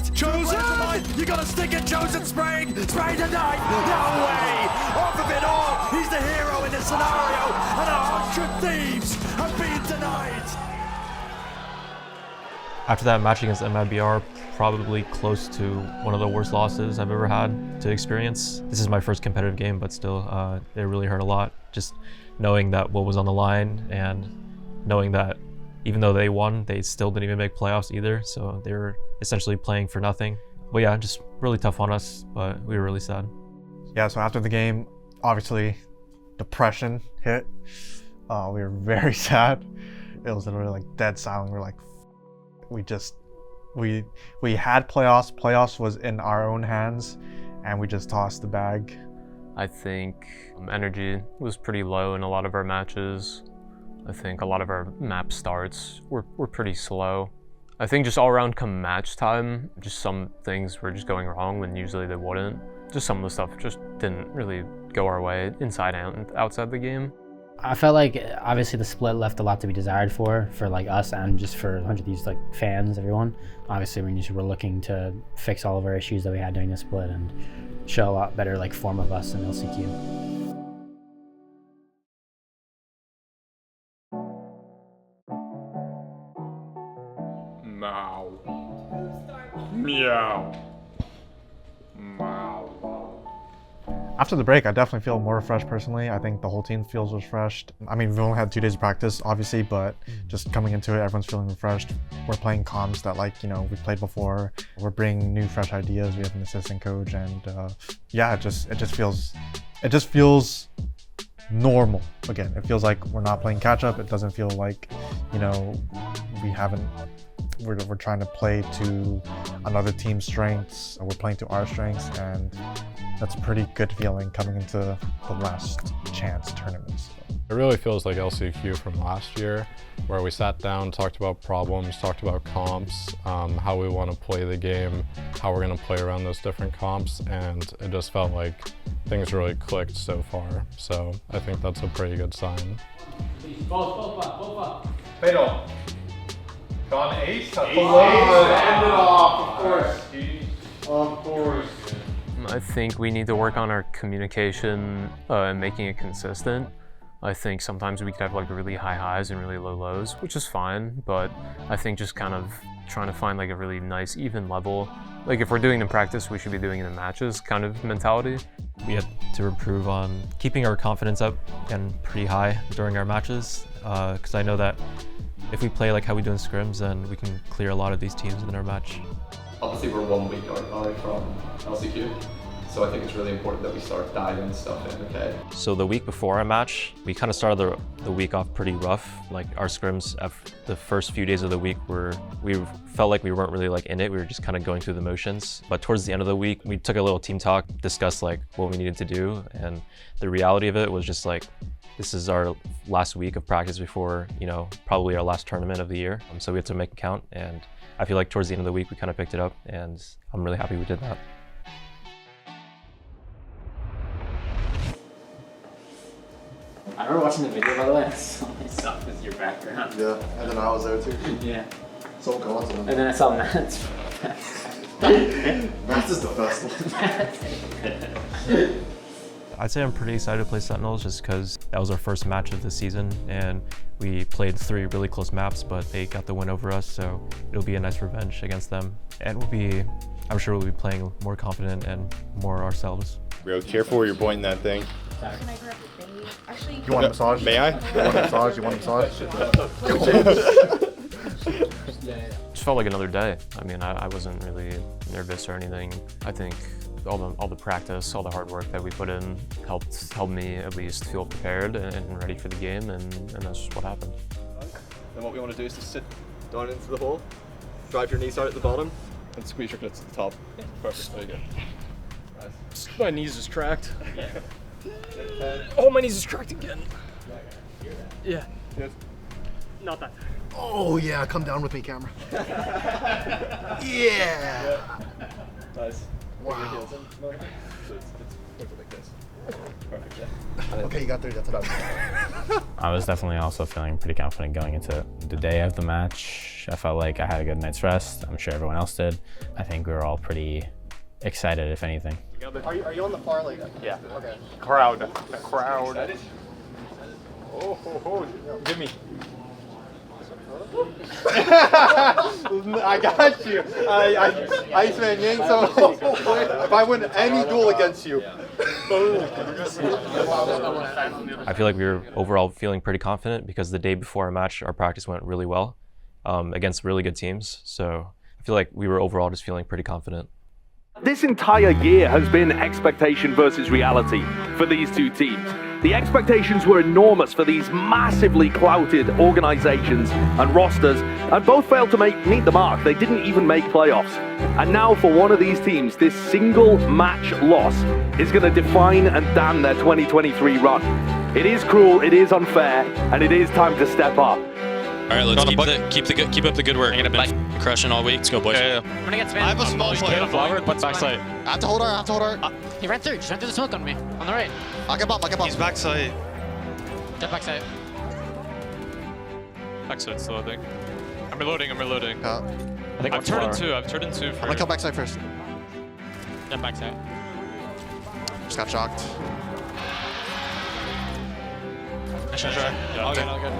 it! Chosen! You gotta stick it, Chosen spraying! Spraying tonight! No way! Off of it all! He's the hero in this scenario! And 100 Thieves have been denied! After that match against MIBR, probably close to one of the worst losses I've ever had to experience. This is my first competitive game, but still, it really hurt a lot. Just knowing that what was on the line and knowing that even though they won, they still didn't even make playoffs either. So they were essentially playing for nothing. But yeah, just really tough on us, but we were really sad. Yeah, so after the game, obviously depression hit. We were very sad. It was literally like dead silent. We were like, we had playoffs. Playoffs was in our own hands and we just tossed the bag. I think energy was pretty low in a lot of our matches. I think a lot of our map starts were pretty slow. I think just all around come match time, just some things were just going wrong when usually they wouldn't. Just some of the stuff just didn't really go our way inside and outside the game. I felt like obviously the split left a lot to be desired for like us and just for 100 Thieves like fans, everyone. Obviously we just were looking to fix all of our issues that we had during the split and show a lot better like form of us in LCQ. Meow. Meow. Meow. After the break, I definitely feel more refreshed personally. I think the whole team feels refreshed. I mean, we've only had 2 days of practice, obviously, but just coming into it, everyone's feeling refreshed. We're playing comps that we've played before. We're bringing new, fresh ideas. We have an assistant coach, and yeah, it just feels normal again. It feels like we're not playing catch up. It doesn't feel like, we're trying to play to another team's strengths. We're playing to our strengths, and that's a pretty good feeling coming into the last chance tournaments. It really feels like LCQ from last year, where we sat down, talked about problems, talked about comps, how we want to play the game, how we're going to play around those different comps, and it just felt like things really clicked so far. So I think that's a pretty good sign. Fatal. Gone ace. Ace. End it off, of course. Of course. I think we need to work on our communication and making it consistent. I think sometimes we could have like really high highs and really low lows, which is fine, but I think just kind of trying to find like a really nice even level. Like if we're doing it in practice, we should be doing it in matches kind of mentality. We had to improve on keeping our confidence up and pretty high during our matches, because I know that if we play like how we do in scrims, then we can clear a lot of these teams in our match. Obviously we're 1 week away from LCQ, so I think it's really important that we start diving stuff in, okay? So the week before our match, we kind of started the week off pretty rough. Like our scrims, the first few days of the week we felt like we weren't really like in it. We were just kind of going through the motions. But towards the end of the week, we took a little team talk, discussed like what we needed to do. And the reality of it was just like, this is our last week of practice before, probably our last tournament of the year. So we had to make it count. And I feel like towards the end of the week, we kind of picked it up, and I'm really happy we did that. I remember watching the video, by the way. I saw myself as your background. Yeah, and then I was there too. Yeah. So coincident. And then I saw Matt's. Matt's is the best one. I'd say I'm pretty excited to play Sentinels just because that was our first match of the season, and we played 3 really close maps, but they got the win over us, so it'll be a nice revenge against them. And I'm sure we'll be playing more confident and more ourselves. Real careful where you're pointing that thing. Can I grab the thing? Actually, You want a massage? May I? You want a massage? You want a massage? Just felt like another day. I mean, I wasn't really nervous or anything. I think all the practice, all the hard work that we put in helped me at least feel prepared and ready for the game, and that's just what happened. Then what we want to do is to sit down into the hole, drive your knees out at the bottom, and squeeze your glutes at the top. Perfect, there you go. Nice. My knees is cracked. Oh, my knees is cracked again. Yeah. Good. Not that. Oh yeah, come down with me, camera. Yeah. Nice. Wow. So it's like this. Perfect, yeah. Okay, you got there, that's about it. I was definitely also feeling pretty confident going into the day of the match. match. I felt like I had a good night's rest. I'm sure everyone else did. I think we were all pretty excited, if anything. Are you on the far leg? Yeah. Okay. Crowd. The crowd. Oh, give me. I got you. Iceman Yang. So if I win any duel against you, I feel like we were overall feeling pretty confident because the day before our match, our practice went really well against really good teams. So I feel like we were overall just feeling pretty confident. This entire year has been expectation versus reality for these two teams. The expectations were enormous for these massively clouted organizations and rosters, and both failed to meet the mark. They didn't even make playoffs. And now for one of these teams, this single match loss is going to define and damn their 2023 run. It is cruel, it is unfair, and it is time to step up. All right, let's keep up the good work. I'm gonna be crushing all week. Let's go, boys. I'm gonna get spammed. I have a small player. Backside. I have to hold her. He ran through. Just ran through the smoke on me. On the right. I'll get bump. He's backside. Step backside. Backside still, I think. I'm reloading. Yeah. I think I've turned in two. I'm gonna kill backside first. Step backside. Just got shocked. Yeah, all good.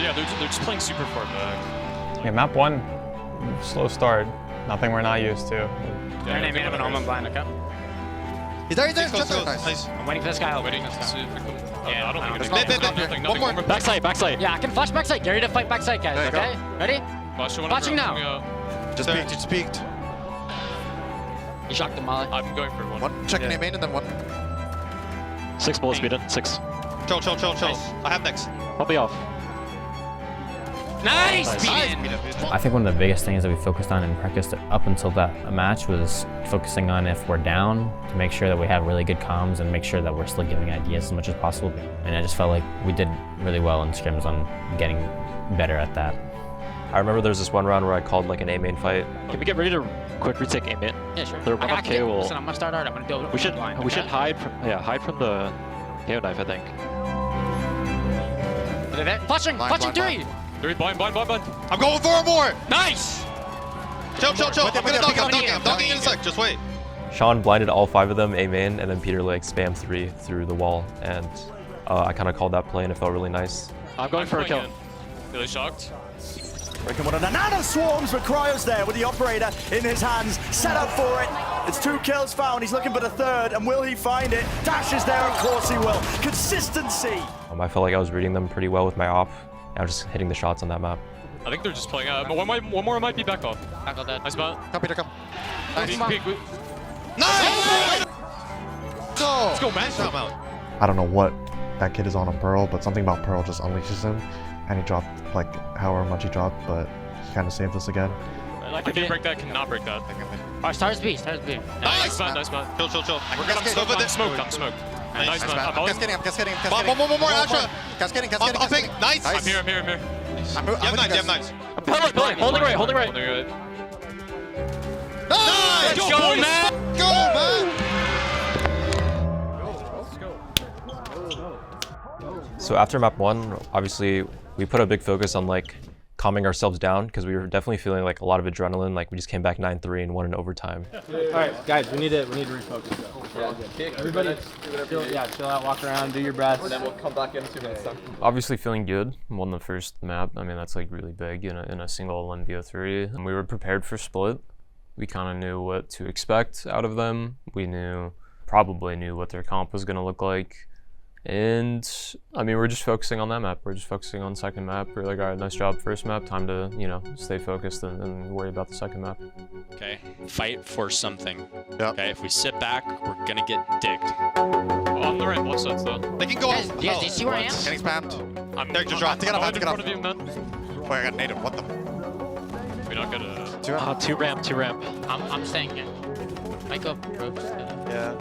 Yeah, they're just playing super far back. Yeah, map 1, slow start. Nothing we're not used to. Their name in an almond blind, okay? He's there. Jump there. Nice. I'm waiting for this guy. Waiting to see if we can. Yeah, I don't think One more. Backside. Yeah, I can flash backside. Get ready to fight backside, guys, okay? Ready? Flashing now. Just peeked. You shocked the molly. I'm going for one. Check name main and then one. 6 bullets speed in. 6. Chill. I have next. I'll be off. Nice! I think one of the biggest things that we focused on in practice up until that match was focusing on if we're down, to make sure that we have really good comms and make sure that we're still giving ideas as much as possible. And I just felt like we did really well in scrims on getting better at that. I remember there was this one round where I called like an A main fight. Can we get ready to quick retake A main? Yeah, sure. They're 1 KO. Listen, I'm gonna start hard. I'm gonna do it. We should hide from the KO knife, I think. Flashing 3! 3 blind. I'm going for more. Nice! Chill. I'm gonna dunk it. I'm dunking in a sec. Just wait. Sean blinded all 5 of them A main, and then Peter like spammed 3 through the wall, and I kind of called that play and it felt really nice. I'm going for a kill. Really shocked. Breaking one of the nano swarms, but Cryo's there with the operator in his hands, set up for it. It's 2 kills found. He's looking for the 3rd, and will he find it? Dash is there, of course he will. Consistency. I felt like I was reading them pretty well with my op. I was just hitting the shots on that map. I think they're just playing out. One more might be back off. Back on that. Nice spot. Come, Peter, come. Nice. Nice. Let's go, man. Time out. I don't know what that kid is on Pearl, but something about Pearl just unleashes him, and he dropped like however much he dropped, but he kind of saved us again. I can break that, cannot break that. Alright, stars B. Nice spot. Chill. We're gonna smoke with it. I'm smoked. Nice spot. I'm cascading. More, Astra. Cascading. I'll pick. Nice. I'm here. You have nice. I'm pulling. Holding right. Nice! Let's go, man! Go, man! So after map 1, obviously we put a big focus on like calming ourselves down because we were definitely feeling like a lot of adrenaline. Like we just came back 9-3 and won in overtime. All right, guys, we need to refocus though. Everybody, chill out, walk around, do your breaths. And then we'll come back in 2 minutes time. Obviously feeling good. Won the first map. I mean, that's like really big in a single 1v3. And we were prepared for split. We kind of knew what to expect out of them. We probably knew what their comp was going to look like. And I mean, we're just focusing on that map. We're just focusing on second map. We're like, all right, nice job first map. Time to, stay focused and worry about the second map. Okay, fight for something. Yep. Okay, if we sit back, we're gonna get digged. On the right, left sides though. They can go off. Do you see where I am? Getting spammed. I'm There, just drop. Take it off, in take it front off. of you, man. Wait, I got native. What the? We're not gonna. 2 ramp. 2 ramp. I'm staying here. Might go ropes. Yeah.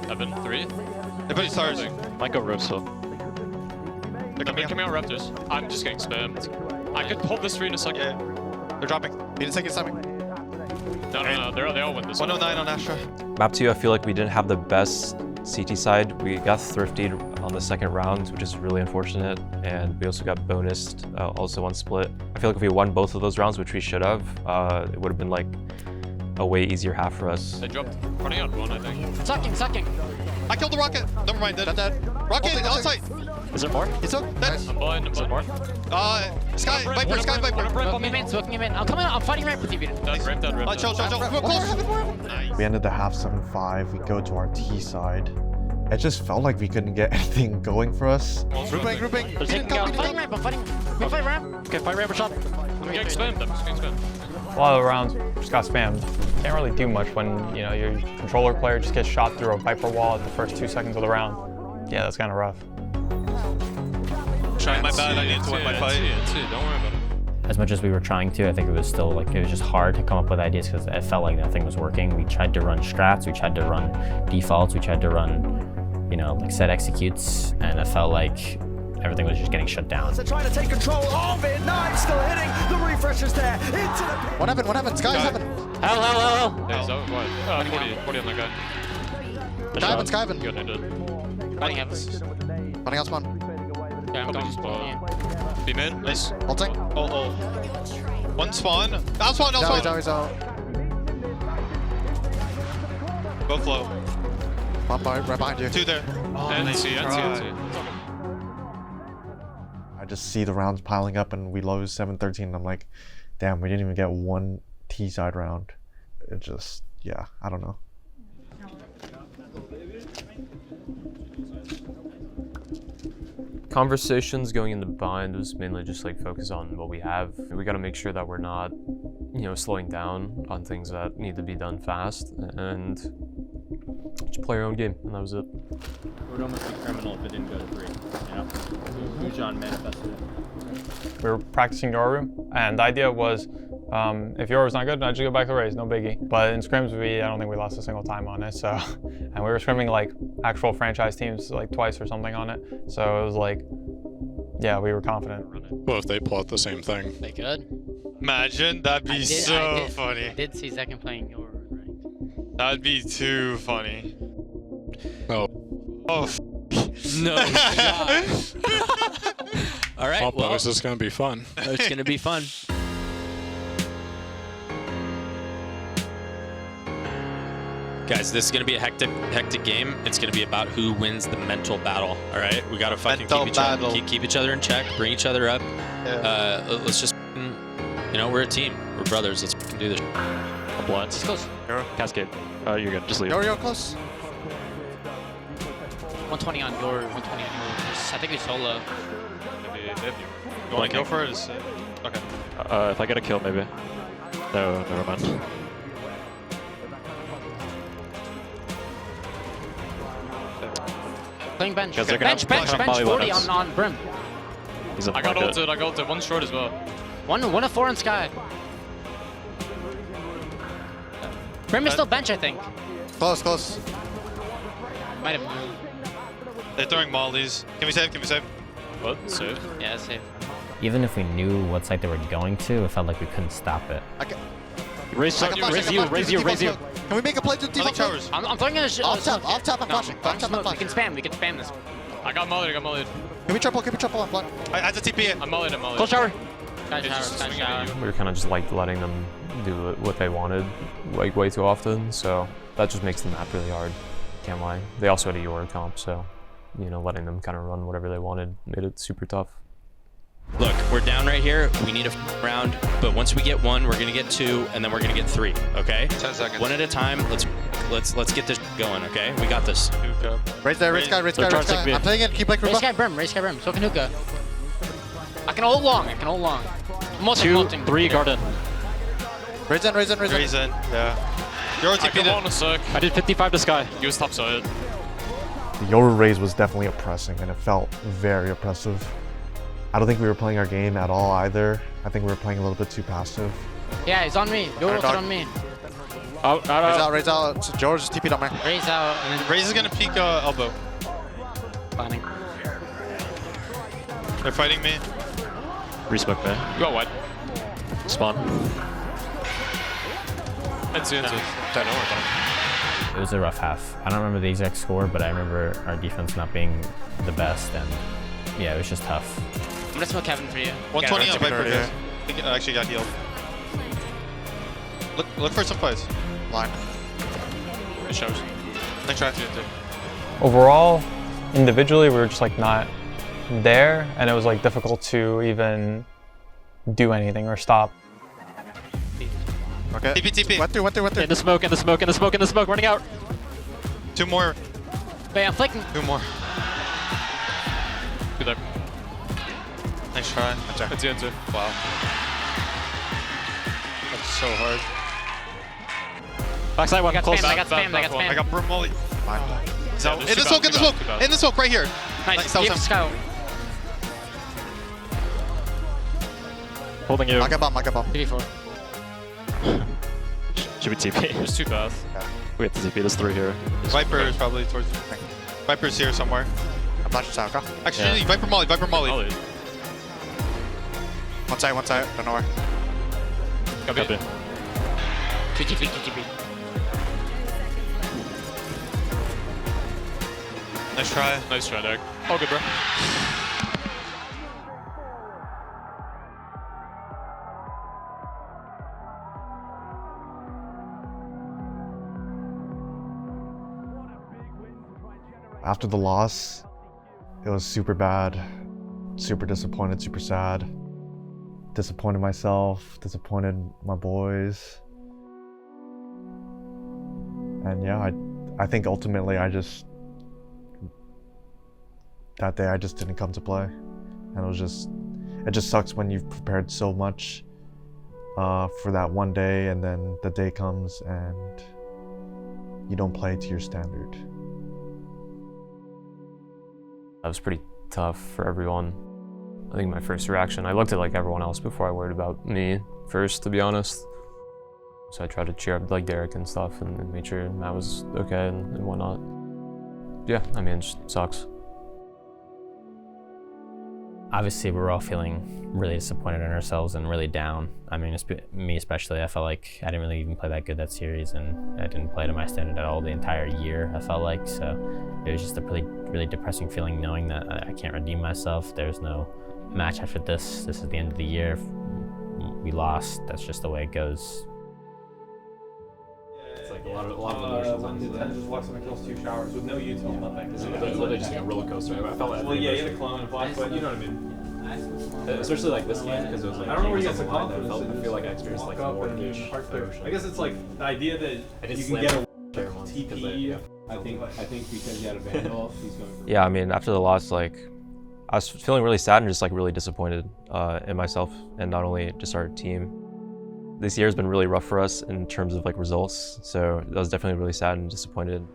I've been 3. They put stars. Might go ropes though. They're coming out Raptors. I'm just getting spammed. I could hold this 3 in a second. Yeah. They're dropping. He didn't take his timing. No. They all win this. 109 on Astra. Map 2, I feel like we didn't have the best CT side. We got thrifted on the second round, which is really unfortunate. And we also got bonused also on split. I feel like if we won both of those rounds, which we should have, it would have been like a way easier half for us. They dropped running out one, I think. Sucking. I killed the rocket. Never mind, dead. Rocket, outside. Is there more? He's up, dead. I'm blind. Is there more? Sky Viper. Smoking him in. I'm coming out. I'm fighting right with you, Peter. Dead rip. Chill. We're close. We ended the half 7-5. We go to our T side. It just felt like we couldn't get anything going for us. Grouping. They're taking out. Fighting ramp. I'm fighting. We fight ramp. Okay, fight ramp or shot. I'm getting spammed. A lot of the rounds just got spammed. Can't really do much when, you know, your controller player just gets shot through a Viper wall at the first 2 seconds of the round. Yeah, that's kind of rough. Trying my bad, I need to win my fight. Don't worry about it. As much as we were trying to, I think it was still like, it was just hard to come up with ideas because it felt like nothing was working. We tried to run strats, we tried to run defaults, we tried to run, you know, like set executes, and it felt like everything was just getting shut down. They're trying to take control of it. Knives still hitting. The refreshers there. Into the... What happened? Sky's happened. Hell. Yeah, so what? 40 on that guy. Sky happened. Good, I did. Fighting heavens. Running out spawn. Yeah, I'm going. Be mid, nice. Ulting. Oh. One spawn. Out spawn. He's out. Both low. One right behind you. 2 there. And I see. I just see the rounds piling up and we lose 7-13. And I'm like, damn, we didn't even get one T side round. It just, yeah, I don't know. Conversations going into bind was mainly just like focus on what we have. We got to make sure that we're not, you know, slowing down on things that need to be done fast and just play our own game, and that was it. It would almost be criminal if it didn't go to 3, you know? Hujan manifested it. We were practicing Yoru room, and the idea was if Yoru's not good, I just go back to raise, no biggie. But in scrims, I don't think we lost a single time on it, so. And we were scrimming like actual franchise teams like twice or something on it. So it was like, yeah, we were confident. What if they plot the same thing? They could. Imagine, that'd be so funny. I did see Zek playing your right. That'd be too funny. No. Oh, No shot. All right, well, this is gonna be fun. It's gonna be fun. Guys, this is gonna be a hectic game. It's gonna be about who wins the mental battle. All right, we gotta fucking keep each other in check, bring each other up. Yeah. Let's just, you know, we're a team. We're brothers. Let's fucking do this. I'm blind. He's close. Cascade. You're good. Just leave. You're close. 120 on your. 120 on yours. I think we solo. You want to go for it? Okay. If I get a kill, maybe. No, never mind. Playing bench. Guys, Bench 40 on Brim. I got ulted. One short as well. One of 4 on Sky. Brim is still bench, I think. Close. Might have. They're throwing mollies. Can we save? What? Save? Yeah, save. Even if we knew what site they were going to, it felt like we couldn't stop it. Raise you. Can we make a play to default towers? I'm throwing in a Off top, I'm flashing. We can spam this. I got mullied. Can we triple on block? I had to TP it. I'm mullied. Close shower. We were kind of just like letting them do what they wanted like way too often, so that just makes the map really hard. Can't lie. They also had a Yoru comp, so you know, letting them kind of run whatever they wanted made it super tough. Look, we're down right here. We need a round, but once we get 1, we're gonna get 2, and then we're gonna get 3. Okay? 10 seconds. One at a time. Let's get this going. Okay? We got this. Raise Sky. I'm playing it. Keep like Raise Sky Brim. So can Hookah. I can hold long. Two, 3 garden. Raise in. Yeah. You're TP. I did 55 to Sky. He was top side. The Yoru raise was definitely oppressing, and it felt very oppressive. I don't think we were playing our game at all either. I think we were playing a little bit too passive. Yeah, he's on me. Yoru's on me. Raise out. So George just TP'd on me. Raise out. And then Raze is gonna peek elbow. planning. They're fighting me. Resmoke me. You got what? Spawn. Don't worry about it. It was a rough half. I don't remember the exact score, but I remember our defense not being the best, and yeah, it was just tough. I'm gonna smoke Kevin for you. 120 on Viper. I think I actually got healed. Look for some plays. Line. It shows. Next try. Overall, individually, we were just like not there, and it was like difficult to even do anything or stop. Okay. TP. What do? In the smoke, running out. 2 more. Bam, flicking. 2 more. Good there. Nice try. That's it. Wow. That's so hard. Backside one, close. I got Broom Molly. So, in the smoke, right here. Nice. South. Scout. Holding you. I got bomb. TV4. Should we TP? There's 2 paths. We have to TP. There's 3 here. Viper is probably towards you. Viper's here somewhere. I'm flashing south. Go. Actually, Viper Molly. One side. Don't know where. Copy. TP. Nice try, Derek. All good, bro. After the loss, it was super bad, super disappointed, super sad. Disappointed myself, disappointed my boys. And yeah, I think ultimately that day I just didn't come to play. And it just sucks when you've prepared so much for that one day, and then the day comes and you don't play to your standard. That was pretty tough for everyone. I think my first reaction, I looked at like everyone else before I worried about me first, to be honest. So I tried to cheer up like Derek and stuff and make sure Matt was okay and whatnot. Yeah, I mean, it just sucks. Obviously, we're all feeling really disappointed in ourselves and really down. I mean, me especially, I felt like I didn't really even play that good that series, and I didn't play to my standard at all the entire year, I felt like. So it was just a really depressing feeling knowing that I can't redeem myself. There's no match after this. This is the end of the year. We lost. That's just the way it goes. It's like a lot of emotions on it. Just walks in the kills 2 showers with no util, nothing. It's literally just a roller coaster. I felt that. Well, yeah, you had a clone and flash, but you know what I mean. Especially like this game, because it was like I don't know where you got the confidence. I feel like I experienced like more huge emotion. I guess it's like the idea that you can get a TP. I think because he had a Vandal, he's going for. Yeah, I mean, after the loss, like I was feeling really sad and just like really disappointed in myself, and not only just our team. This year has been really rough for us in terms of like results, so I was definitely really sad and disappointed.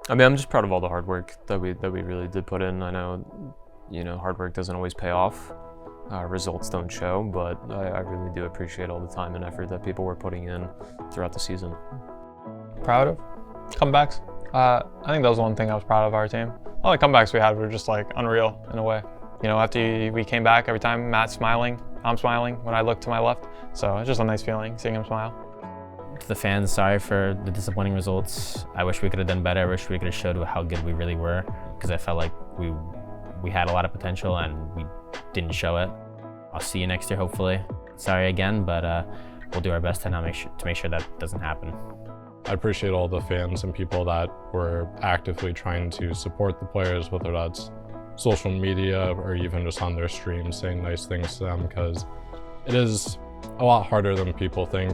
I mean, I'm just proud of all the hard work that we really did put in. I know, you know, hard work doesn't always pay off. Results don't show, but I really do appreciate all the time and effort that people were putting in throughout the season. Proud of comebacks. I think that was one thing I was proud of our team. All the comebacks we had were just like unreal in a way. You know, after we came back, every time Matt's smiling, I'm smiling when I look to my left. So it's just a nice feeling seeing him smile. To the fans, sorry for the disappointing results. I wish we could have done better. I wish we could have showed how good we really were, because I felt like we had a lot of potential and we didn't show it. I'll see you next year, hopefully. Sorry again, but we'll do our best to make sure that doesn't happen. I appreciate all the fans and people that were actively trying to support the players, whether that's social media or even just on their streams saying nice things to them, because it is a lot harder than people think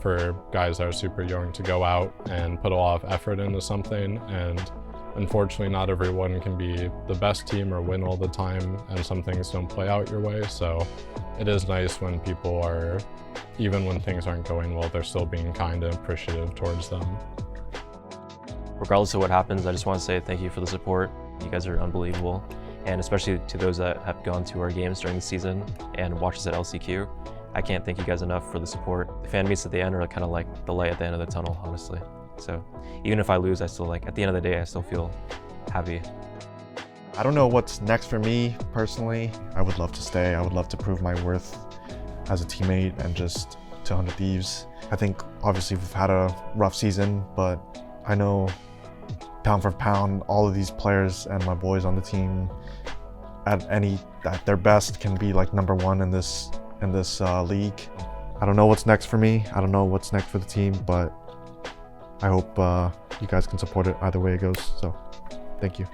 for guys that are super young to go out and put a lot of effort into something. And unfortunately, not everyone can be the best team or win all the time, and some things don't play out your way. So it is nice when people are, even when things aren't going well, they're still being kind and appreciative towards them. Regardless of what happens, I just want to say thank you for the support. You guys are unbelievable. And especially to those that have gone to our games during the season and watched us at LCQ. I can't thank you guys enough for the support. The fan meets at the end are kind of like the light at the end of the tunnel, honestly. So even if I lose, I still at the end of the day, I still feel happy. I don't know what's next for me personally. I would love to stay. I would love to prove my worth as a teammate and just to 100 Thieves. I think obviously we've had a rough season, but I know pound for pound, all of these players and my boys on the team at their best can be like #1 in this league. I don't know what's next for me. I don't know what's next for the team, but I hope you guys can support it either way it goes. So thank you.